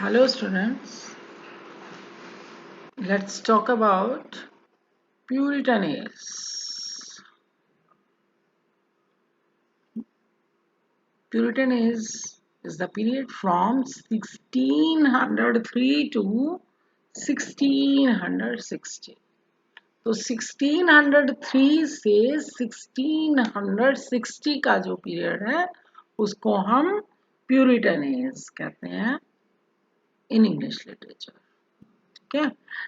Hello students, let's talk about Puritan age. Puritan age is the period from 1603 to 1660. तो 1603 से 1660 का जो period है उसको हम प्यूरिटन एज कहते हैं in English literature. Okay,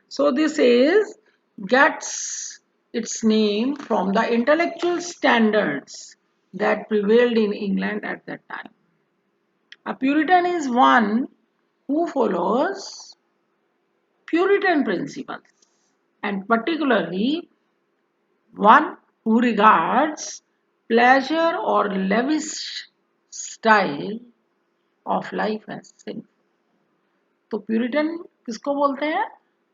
so this is gets its name from the intellectual standards that prevailed in England at that time. A Puritan is one who follows Puritan principles, and particularly one who regards pleasure or lavish style of life as sinful. तो Puritan किसको बोलते हैं?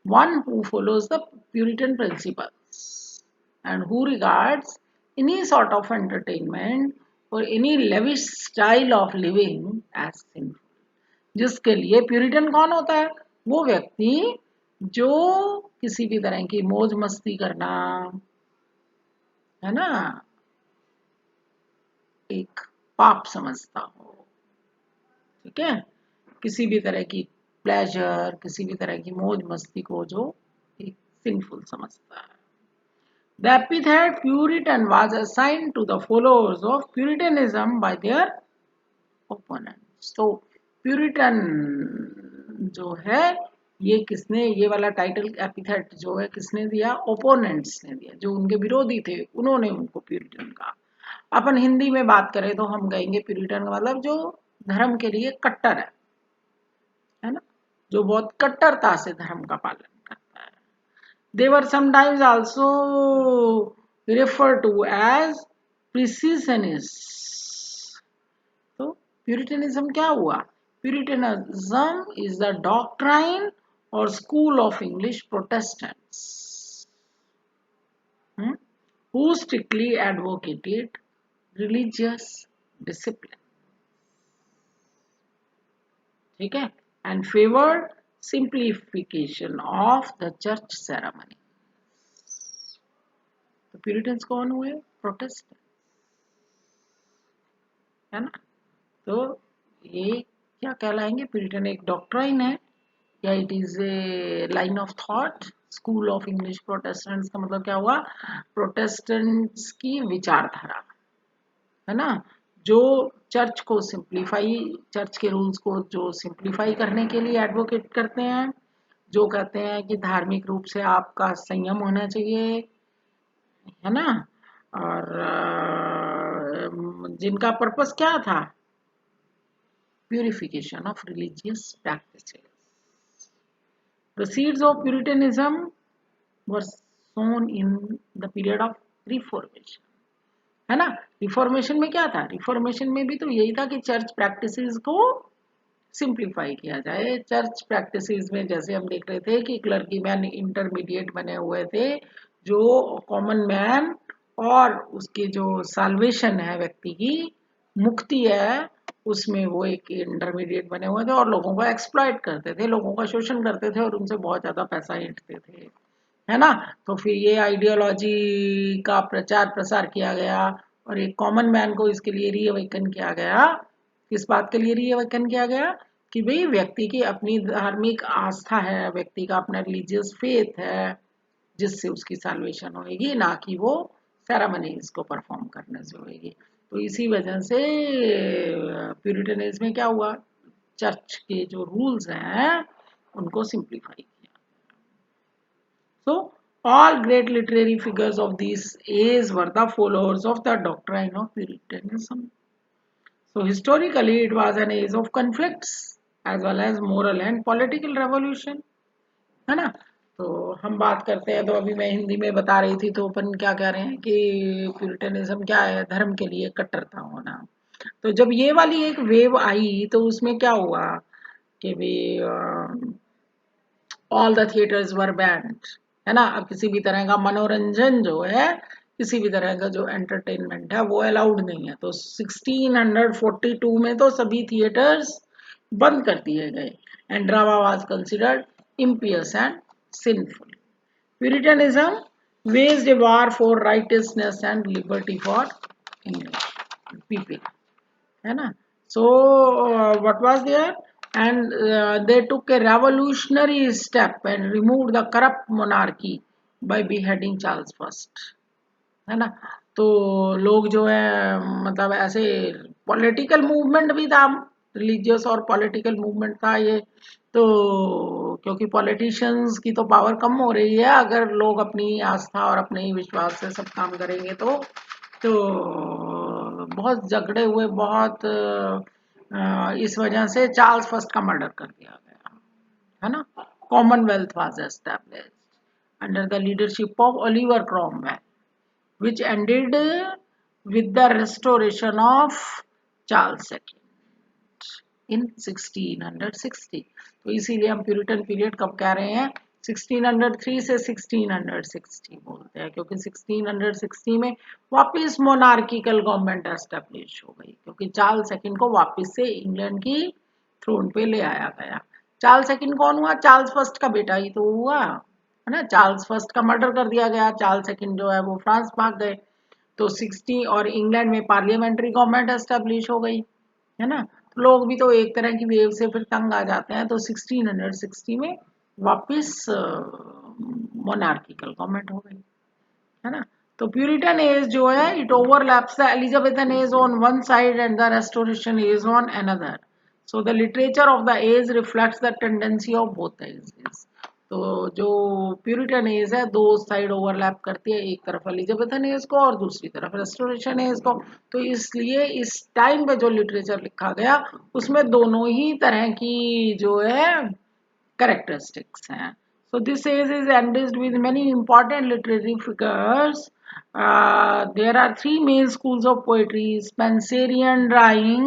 One who follows the Puritan principles and who regards any sort of entertainment और any lavish style of living as sinful. जिसके लिए Puritan कौन होता है? वो व्यक्ति जो किसी भी तरह की मौज मस्ती करना, है ना, एक पाप समझता हो। ठीक है, किसी भी तरह की प्लेजर, किसी भी तरह की मौज मस्ती को जो एक सिंफुल समझता है। The epithet Puritan was assigned to the followers of Puritanism by their opponents. तो Puritan जो है ये किसने, ये वाला टाइटल एपिथेट जो है किसने दिया? ओपोनेंट्स ने दिया, जो उनके विरोधी थे उन्होंने उनको प्यूरिटन कहा। अपन हिंदी में बात करें तो हम कहेंगे प्यूरिटन का मतलब जो धर्म के लिए कट्टर है ना, जो बहुत कट्टरता से धर्म का पालन करता है। They were sometimes also referred to as precisionists. तो प्यूरिटनिज्म क्या हुआ? प्यूरिटनिज्म is the doctrine or school of English Protestants who strictly advocated religious discipline. ठीक है, and favored simplification of the church ceremony. तो प्यूरिटन्स कौन हुए? प्रोटेस्टेंट, है ना। तो ये क्या कहलाएंगे? प्यूरिटन एक डॉक्ट्राइन है या it is a line of thought? School of English Protestants का मतलब क्या हुआ? प्रोटेस्टेंट्स की विचारधारा, है ना, जो चर्च को सिंप्लीफाई, चर्च के रूल्स को जो सिंप्लीफाई करने के लिए एडवोकेट करते हैं, जो कहते हैं कि धार्मिक रूप से आपका संयम होना चाहिए, है ना, और जिनका पर्पस क्या था? Purification of religious practices. The seeds of Puritanism were sown in the period of Reformation, है ना। रिफॉर्मेशन में क्या था? रिफॉर्मेशन में भी तो यही था कि चर्च प्रैक्टिसेस को सिंप्लीफाई किया जाए। चर्च प्रैक्टिसेस में जैसे हम देख रहे थे कि क्लर्की मैन इंटरमीडिएट बने हुए थे, जो कॉमन मैन और उसकी जो साल्वेशन है, व्यक्ति की मुक्ति है, उसमें वो एक इंटरमीडिएट बने हुए थे और लोगों को एक्सप्लॉइट करते थे, लोगों का शोषण करते थे और उनसे बहुत ज्यादा पैसा ऐंठते थे, है ना। तो फिर ये आइडियोलॉजी का प्रचार प्रसार किया गया और एक कॉमन मैन को इसके लिए रीअवेकन किया गया। किस बात के लिए रीअवेकन किया गया? कि भाई व्यक्ति की अपनी धार्मिक आस्था है, व्यक्ति का अपना रिलीजियस फेथ है, जिससे उसकी सैल्वेशन होगी, ना कि वो सेरेमनीज को परफॉर्म करने से होगी। तो इसी वजह से प्यूरिटनिज्म में क्या हुआ? चर्च के जो रूल्स हैं उनको सिंप्लीफाई किया। So all great literary figures of this age were the followers of the doctrine of Puritanism. So historically it was an age of conflicts as well as moral and political revolution, है ना। तो हम बात करते हैं, तो अभी मैं हिंदी में बता रही थी, तो अपन क्या कह रहे हैं कि प्यूरिटनिज्म क्या है? धर्म के लिए कट्टरता होना। तो जब ये वाली एक वेव आई तो उसमें क्या हुआ कि भाई all the theatres were band, है ना। अब किसी भी तरह का मनोरंजन जो है, किसी भी तरह का जो एंटरटेनमेंट है वो अलाउड नहीं है। तो 1642 में तो सभी थिएटर्स बंद कर दिए गए, and drama was considered impious and sinful. Puritanism waged a war for righteousness and liberty for English people, है ना। So what was there, and they took a revolutionary step and removed the corrupt monarchy by beheading Charles first, है ना। तो लोग जो है मतलब ऐसे पॉलिटिकल मूवमेंट भी था, रिलीजियस और पॉलिटिकल मूवमेंट था ये। तो क्योंकि पॉलिटिशियंस की तो पावर कम हो रही है, अगर लोग अपनी आस्था और अपने ही विश्वास से सब काम करेंगे तो बहुत झगड़े हुए, बहुत इस वजह से चार्ल्स फर्स्ट का मर्डर कर दिया गया, है ना। Commonwealth was established under the leadership of Oliver Cromwell, which ended with the restoration of Charles II in 1660। तो इसीलिए हम प्यूरिटन पीरियड कब कह रहे हैं, 1603 से 1660 बोलते हैं, क्योंकि 1660 में वापस मोनार्किकल गवर्नमेंट एस्टेब्लिश हो गई, क्योंकि चार्ल्स सेकंड को वापस से इंग्लैंड की थ्रोन पे ले आया गया। चार्ल्स सेकंड कौन हुआ, चार्ल्स फर्स्ट का बेटा ही तो हुआ, है ना। चार्ल्स फर्स्ट का मर्डर कर दिया गया, चार्ल्स सेकंड जो है वो फ्रांस भाग गए, तो 60 और इंग्लैंड में पार्लियामेंट्री गवर्नमेंट एस्टेब्लिश हो गई, है ना। तो लोग भी तो एक तरह की वेव से फिर तंग आ जाते हैं, तो 1660 में वापस मोनार्किकल गवर्नमेंट हो गई, है ना। तो प्यूरिटन एज जो है it overlaps the Elizabethan age on one side and the Restoration age on another. So the literature of the age reflects the tendency of both the ages. तो जो Puritan as है दो side overlap करती है, एक तरफ Elizabethan age को और दूसरी तरफ रेस्टोरेशन एज को। तो इसलिए इस टाइम पे जो लिटरेचर लिखा गया उसमें दोनों ही तरह की जो है characteristics हैं। So this age is enriched with many important literary figures. There are three main schools of poetry: Spenserian drawing.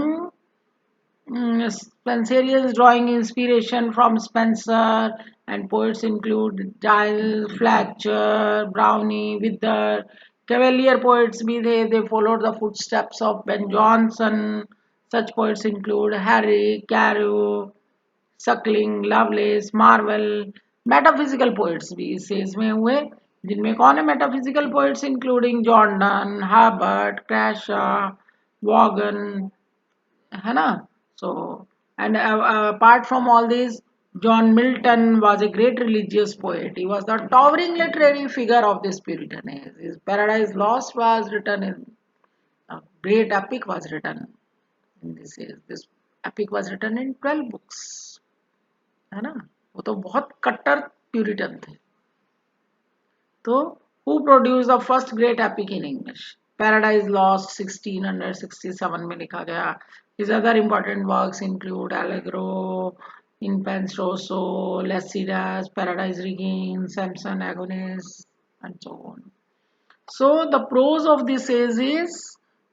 Spencerian's drawing inspiration from Spencer, and poets include Giles, Fletcher, Brownie, Wither. Cavalier poets be they followed the footsteps of Ben Jonson. Such poets include Harry, Carew, Suckling, Lovelace, Marvell. Metaphysical poets भी इस age में हुए, जिनमें कौन है metaphysical poets, including Jordan, Herbert, Crashaw, Vaughan, है ना। So and apart from all this, John Milton was a great religious poet. He was the towering literary figure of this Puritan age. His Paradise Lost was written in a great epic was written in this age. This epic was written in 12 books. है ना। वो तो बहुत कट्टर Puritan थे। तो who produce the first great epic in English, Paradise Lost 1667 में लिखा गया। His other important works include Allegro, in Penseroso, Lycidas, Paradise Regain, Samson Agonistes and so on. So the prose of this age is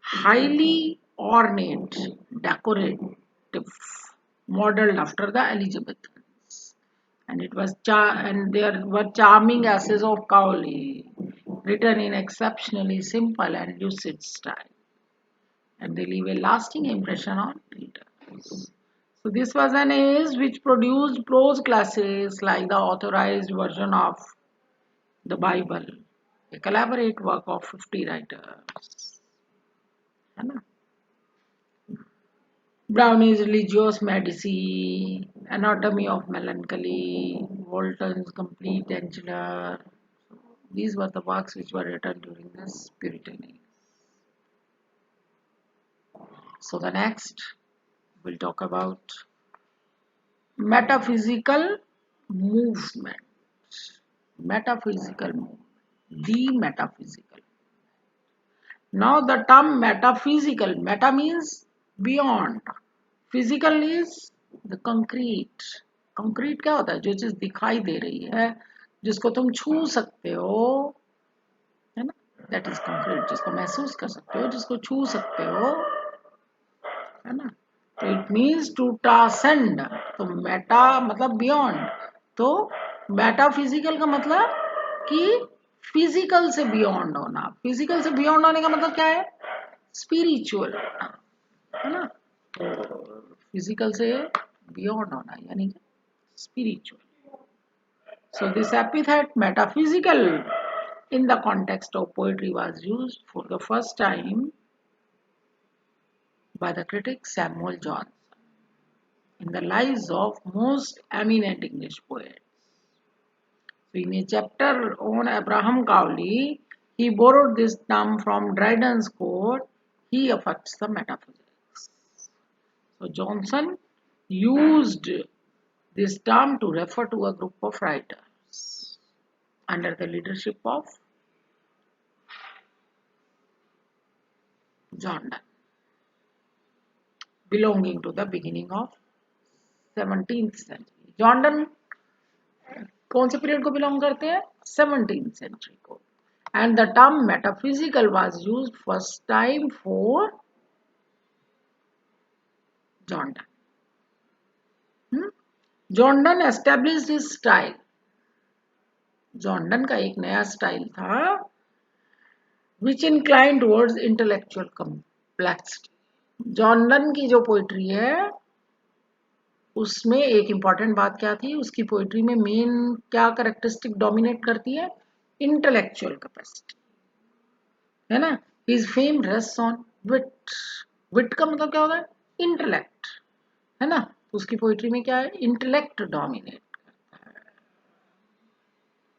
highly ornate, decorative, modeled after the Elizabethans, and there were charming essays of Cowley, written in exceptionally simple and lucid style, and they leave a lasting impression on readers. So this was an age which produced prose classics like the authorized version of the Bible, a collaborate work of 50 writers, है ना। Brownie's Religious Medici, Anatomy of Melancholy, Walton's Complete Angela. These were the works which were written during this Puritan age. So the next we'll talk about metaphysical movement. Metaphysical movement. The metaphysical. Now the term metaphysical, meta means beyond, physical is the concrete. concrete क्या होता है, जो चीज दिखाई दे रही है, जिसको तुम छू सकते हो, है ना, that is concrete, जिसको महसूस कर सकते हो, जिसको छू सकते हो, है ना। तो इट मीन्स टू ट्रांसेंड, तो मेटा मतलब बियॉन्ड, तो मेटाफिजिकल का मतलब कि फिजिकल से बियॉन्ड होना। फिजिकल से बियॉन्ड होने का मतलब क्या है, स्पिरिचुअल होना, है ना। तो फिजिकल से बियॉन्ड होना यानी कि spiritual. So this epithet metaphysical in the context of poetry was used for the first time by the critic Samuel Johnson in the lives of most eminent English poets. So in a chapter on Abraham Cowley, he borrowed this term from Dryden's quote, "He affects the metaphysics." So Johnson used this term to refer to a group of writers under the leadership of John Donne, belonging to the beginning of 17th century. John Donne कौन से period को belong करते हैं? 17th century को. And the term metaphysical was used first time for John Donne. John Donne established his style. John Donne का एक नया style था which inclined towards intellectual complexity. John Donne की जो पोइट्री है उसमें एक इम्पॉर्टेंट बात क्या थी, उसकी पोइट्री में मेन क्या कैरेक्टरिस्टिक डोमिनेट करती है? इंटेलेक्चुअल कैपेसिटी, है ना. हिज फेम रेस्ट ऑन विट. विट का मतलब क्या होता है? इंटेलेक्ट, है ना. उसकी पोइट्री में क्या है? इंटेलेक्ट डोमिनेट करता है.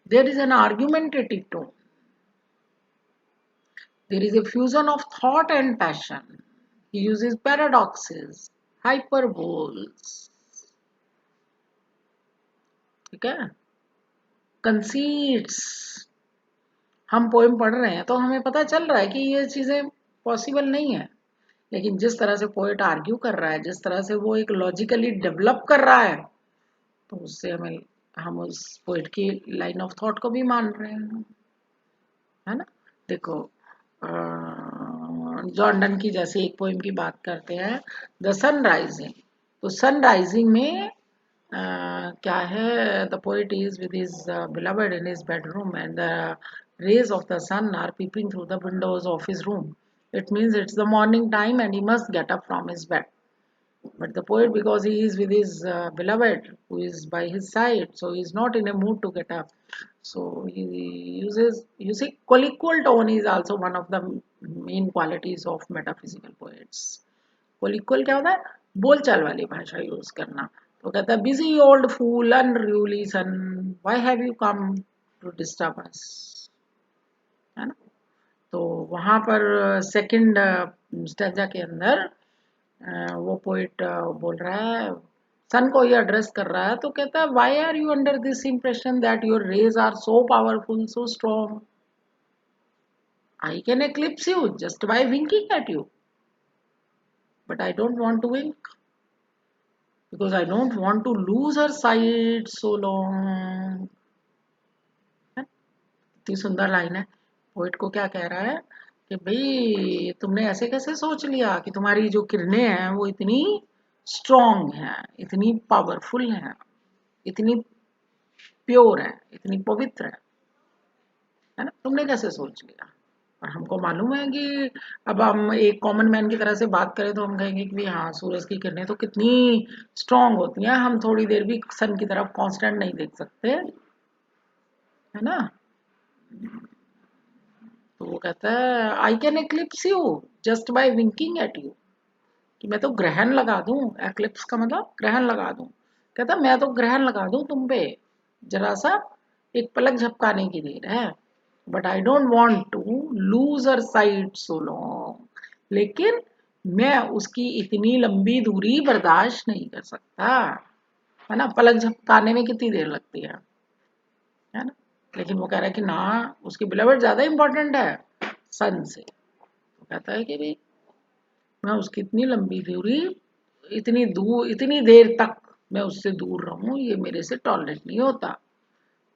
There is an argumentative tone, there is a fusion of thought and passion. He uses paradoxes, hyperboles, ठीक है, कंसीट्स. हम पोएम पढ़ रहे हैं तो हमें पता चल रहा है कि ये चीजें पॉसिबल नहीं है, लेकिन जिस तरह से पोएट आर्ग्यू कर रहा है, जिस तरह से वो एक लॉजिकली डेवलप कर रहा है, तो उससे हम उस पोएट की लाइन ऑफ थॉट को भी मान रहे हैं, है ना. देखो जॉन डन की जैसे एक पोएम की बात करते हैं, द सन राइजिंग. तो सन राइजिंग में क्या है? The poet is with his beloved in his bedroom and the rays of the sun are peeping through the windows of his room. It means it's the morning time and he must get up from his bed. But the poet, because he is with his beloved who is by his side, so he is not in a mood to get up. So he uses, you see, colloquial tone is also one of the main qualities of metaphysical poets. Colloquial क्या होता है? बोलचाल वाली भाषा use करना. तो कहता है, busy old fool unruly sun, why have you come to disturb us, है ना. तो वहां पर सेकंड स्टेंजा के अंदर वो पोइट बोल रहा है, सन को ये एड्रेस कर रहा है, तो कहता है, why are you under this impression that your rays are so powerful, so strong. I can eclipse you just by winking at you, but I don't want to wink because I don't want to lose her sight so long. इतनी सुंदर line है. Poet को क्या कह रहा है कि भाई तुमने ऐसे कैसे सोच लिया कि तुम्हारी जो किरणें हैं वो इतनी स्ट्रॉन्ग हैं, इतनी पावरफुल हैं, इतनी प्योर है, इतनी पवित्र है ना. तुमने कैसे सोच लिया? और हमको मालूम है कि अब हम एक कॉमन मैन की तरह से बात करें तो हम कहेंगे कि हाँ, सूरज की किरणें तो कितनी स्ट्रॉन्ग होती हैं, हम थोड़ी देर भी सन की तरफ कांस्टेंट नहीं देख सकते, है ना. तो वो कहता है, I can eclipse you just by winking at you, कि मैं तो ग्रहण लगा दूं. एक्लिप्स का मतलब ग्रहण लगा दूं. कहता मैं तो ग्रहण लगा दूं तुम पे, जरा सा एक पलक झपकाने की देर है. But I don't want to lose her sight so long, लेकिन मैं उसकी इतनी लंबी दूरी बर्दाश्त नहीं कर सकता, है ना. पलक झपकाने में कितनी देर लगती है ना. लेकिन वो कह रहा है कि ना, उसकी बिलवड ज्यादा इंपॉर्टेंट है सन से. तो कहता है कि भाई मैं उसकी इतनी लंबी दूरी, इतनी देर तक मैं उससे दूर रहूं, ये मेरे से टॉलरेट नहीं होता.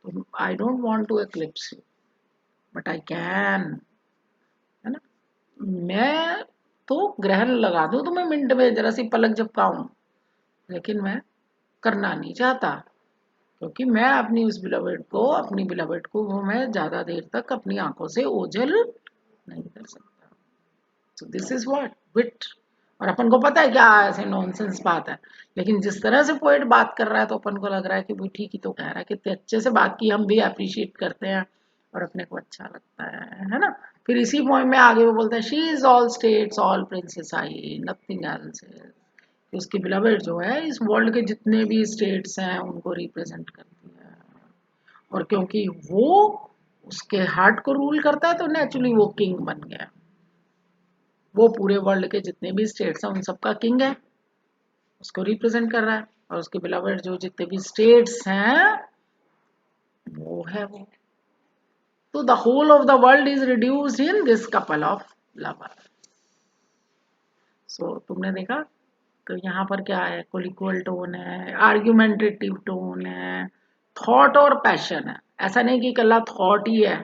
तो I don't want to eclipse you but I can, है ना. मैं तो ग्रहण लगा दूं तो मैं मिनट में जरा सी पलक झपकाऊं, लेकिन मैं करना नहीं चाहता, क्योंकि मैं अपनी बिलवड को वो मैं ज्यादा देर तक अपनी आंखों से ओझल नहीं कर सकता. So this is what wit. और अपन को पता है क्या ऐसे नॉनसेंस बात है, लेकिन जिस तरह से पोएट बात कर रहा है तो अपन को लग रहा है कि वो ठीक ही तो कह रहा है, कितने अच्छे से बात की, हम भी अप्रिशिएट करते हैं और अपने को अच्छा लगता है ना। फिर इसी पॉइंट में आगे वो बोलता है she is all states all princess I nothing else. उसकी बिलवेड जो है इस वर्ल्ड के जितने भी स्टेट्स हैं उनको रिप्रेजेंट करती है, और क्योंकि वो उसके हार्ट को रूल करता है तो नेचुरली वो किंग बन गया। वो पूरे वर्ल्ड के जितने भी स्टेट्स हैं उन सबका किंग है, उसको रिप्रेजेंट कर रहा है, और उसके बिलवेड जो जितने भी स्टेट्स हैं वो है वो। तो the whole of the world is reduced in this couple of lovers. So तुमने देखा तो यहाँ पर क्या है, कोलिक्वल टोन है, आर्ग्यूमेंटेटिव टोन है, थॉट और पैशन है। ऐसा नहीं कि कल्ला थॉट ही है,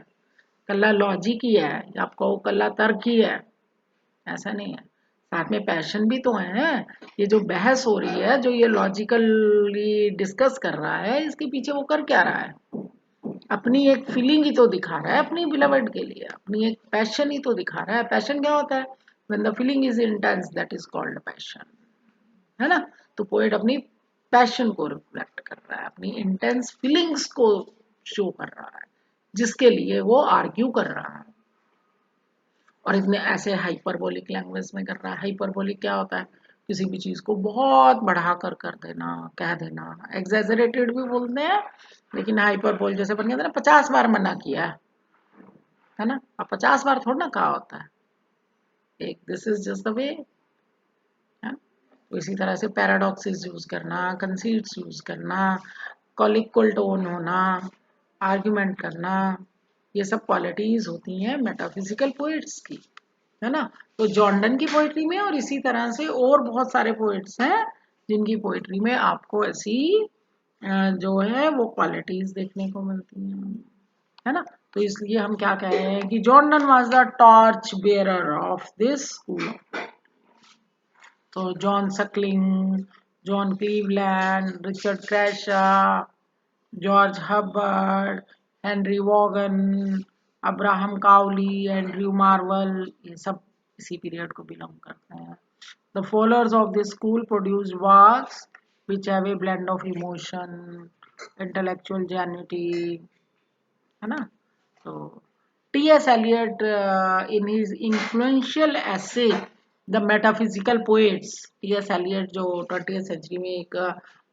कल्ला लॉजिक ही है, या आपको कल्ला तर्क ही है, ऐसा नहीं है, साथ में पैशन भी तो है। ये जो बहस हो रही है, जो ये लॉजिकली डिस्कस कर रहा है, इसके पीछे वो कर क्या रहा है, अपनी एक फीलिंग ही तो दिखा रहा है अपनी बिलवड के लिए, अपनी एक पैशन ही तो दिखा रहा है। पैशन क्या होता है, when the feeling is intense that is called passion, है ना। तो पोएट अपनी पैशन को रिफ्लेक्ट कर रहा है, अपनी इंटेंस फीलिंग्स को शो कर रहा है, जिसके लिए वो आर्ग्यू कर रहा है, और इतने ऐसे हाइपरबोलिक लैंग्वेज में कर रहा है। हाइपरबोलिक क्या होता है, किसी भी चीज को बहुत बढ़ाकर कर देना, कह देना, एग्जैजरेटेड भी बोलते हैं, लेकिन हाइपरबोल जैसे बन गया था ना, 50 बार मना किया है ना, अब 50 बार थोड़ा ना कहा होता है, एक this is just the way है। तो इसी तरह से पैराडॉक्सिस यूज करना, कंसीट्स यूज करना, कॉलिक्वल टोन होना, आर्ग्यूमेंट करना, ये सब क्वालिटीज होती हैं मेटाफिजिकल पोइट्स की, है ना। तो जॉर्डन की पोइट्री में और इसी तरह से और बहुत सारे पोइट्स हैं जिनकी पोइट्री में आपको ऐसी जो है वो क्वालिटीज देखने को मिलती हैं, है ना। तो इसलिए हम क्या कह रहे हैं कि Jordan was the torch bearer of this school. तो John Suckling, John Cleveland, Richard Crashaw, George Herbert, Henry Vaughan, Abraham Cowley, Andrew Marvell, ये सब इसी पीरियड को बिलोंग करते हैं। The followers of this school produced works which have a blend of emotion, intellectual genuinity, है ना। तो T S Eliot in his influential essay the metaphysical poets, T S Eliot जो 20th सेंचुरी में एक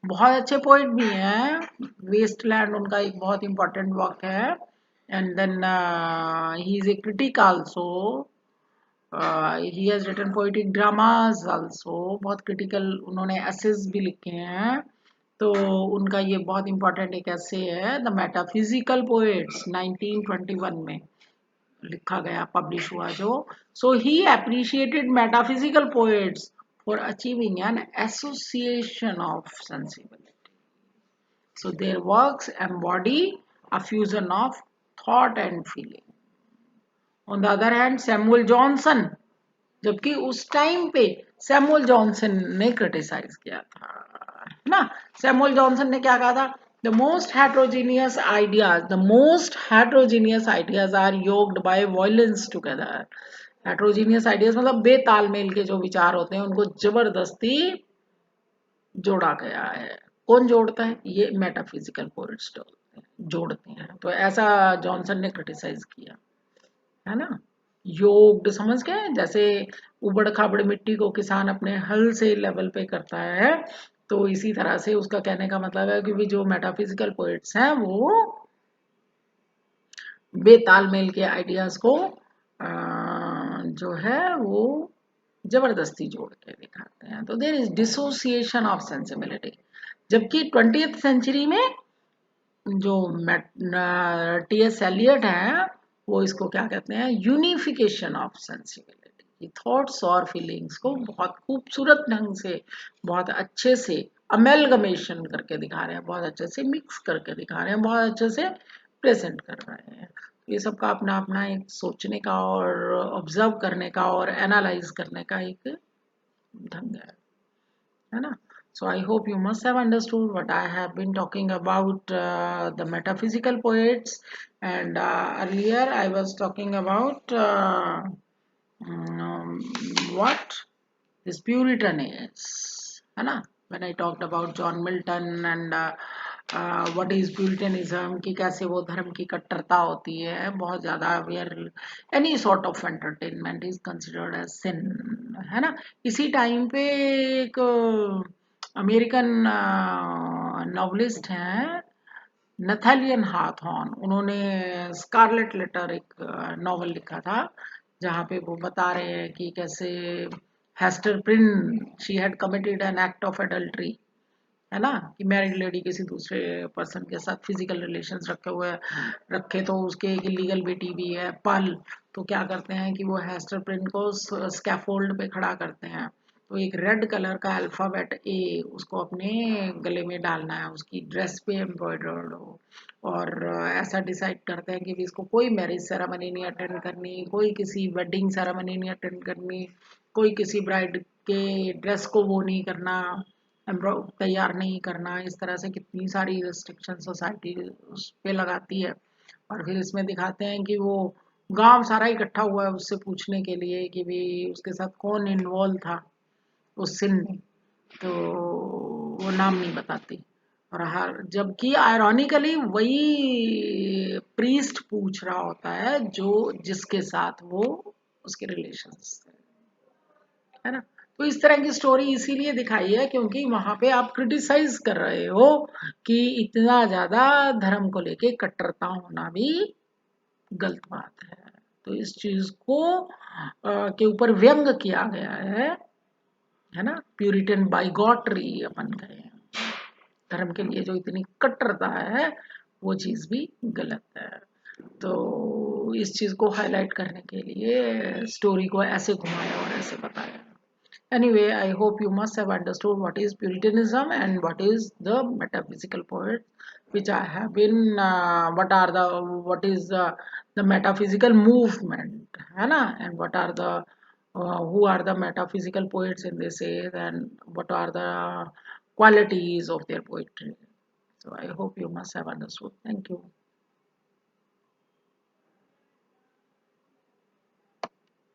बहुत अच्छे पोएट भी हैं, वेस्टलैंड उनका एक बहुत इंपॉर्टेंट वर्क है, and then he is a critic also, he has written poetic dramas also, बहुत क्रिटिकल उन्होंने एसेस भी लिखे हैं। तो उनका ये बहुत इंपॉर्टेंट एक ऐसे है द मेटाफिजिकल पोएट्स 1921 में लिखा गया, पब्लिश हुआ जो। So he appreciated metaphysical poets for achieving an association of sensibility, so their works embody a fusion of thought and feeling. On the other hand, Samuel Johnson, जबकि उस time पे Samuel Johnson ने criticise किया था, है ना। Samuel Johnson ने क्या कहा था, the most heterogeneous ideas are yoked by violence together. Heterogeneous ideas मतलब बेतालमेल के जो विचार होते हैं उनको जबरदस्ती जोड़ा गया है। कौन जोड़ता है, ये मेटाफिजिकल पोएट्स जोड़ते हैं। तो ऐसा जॉनसन ने क्रिटिसाइज किया, है ना। योग समझ गए, जैसे उबड़ खाबड़ मिट्टी को किसान अपने हल से लेवल पे करता है, तो इसी तरह से उसका कहने का मतलब है कि जो मेटाफिजिकल पोएट्स हैं वो बेतालमेल के आइडियाज को जो है वो जबरदस्ती जोड़ के दिखाते हैं। तो there is dissociation of sensibility, जबकि 20th सेंचुरी में जो टी एस एलियट है वो इसको क्या कहते हैं, यूनिफिकेशन ऑफ सेंसिबिलिटी, थॉट्स और फीलिंग्स को बहुत खूबसूरत ढंग से, बहुत अच्छे से अमेलगमेशन करके दिखा रहे हैं, बहुत अच्छे से मिक्स करके दिखा रहे हैं, बहुत अच्छे से प्रेजेंट कर रहे हैं। ये सब का अपना अपना एक सोचने का और ऑब्जर्व करने का और एनालाइज करने का एक ढंग है ना। So I hope you must have understood what I have been talking about the metaphysical poets, and earlier I was talking about what this Puritan is, है ना? When I talked about John Milton and what is Puritanism, कि कैसे वो धर्म की कट्टरता होती है, बहुत ज़्यादा where any sort of entertainment is considered as sin, है ना? इसी टाइम पे एक अमेरिकन नॉवलिस्ट हैं नथालियन हाथॉर्न, उन्होंने स्कारलेट लेटर एक नॉवल लिखा था जहाँ पे वो बता रहे हैं कि कैसे Hester Prynne she had committed an act of adultery, है ना, कि मैरिड लेडी किसी दूसरे पर्सन के साथ फिजिकल रिलेशंस रखे तो उसके एक इलीगल बेटी भी है पल, तो क्या करते हैं कि वो हेस्टर प्रिन को स्कैफोल्ड पे खड़ा करते हैं, तो एक रेड कलर का अल्फाबेट ए उसको अपने गले में डालना है, उसकी ड्रेस पे एम्ब्रॉयडर्ड हो, और ऐसा डिसाइड करते हैं कि भी इसको कोई मैरिज सेरेमनी नहीं अटेंड करनी, कोई किसी वेडिंग सेरेमनी नहीं अटेंड करनी, कोई किसी ब्राइड के ड्रेस को वो नहीं करना, तैयार नहीं करना, इस तरह से कितनी सारी रिस्ट्रिक्शन सोसाइटी उस पे लगाती है। और फिर इसमें दिखाते हैं कि वो गांव सारा इकट्ठा हुआ है उससे पूछने के लिए कि भी उसके साथ कौन इन्वॉल्व था उस सिन में, तो वो नाम नहीं बताती, और हर जबकि आयरॉनिकली वही प्रीस्ट पूछ रहा होता है जो जिसके साथ वो उसके रिलेशंस, है ना? तो इस तरह की स्टोरी इसीलिए दिखाई है क्योंकि वहां पे आप क्रिटिसाइज कर रहे हो कि इतना ज्यादा धर्म को लेके कट्टरता होना भी गलत बात है, तो इस चीज को के ऊपर व्यंग किया गया है ना, प्यूरिटन बाइगॉटरी अपन कहें, धर्म के लिए जो इतनी कट्टरता है वो चीज भी गलत है, तो इस चीज को हाईलाइट करने के लिए स्टोरी को ऐसे घुमाया और ऐसे बताया। Anyway, I hope you must have understood what is Puritanism and what is the metaphysical poets, which I have been. What is the metaphysical movement, है ना? And what are the who are the metaphysical poets in this age, and what are the qualities of their poetry. So I hope you must have understood. Thank you.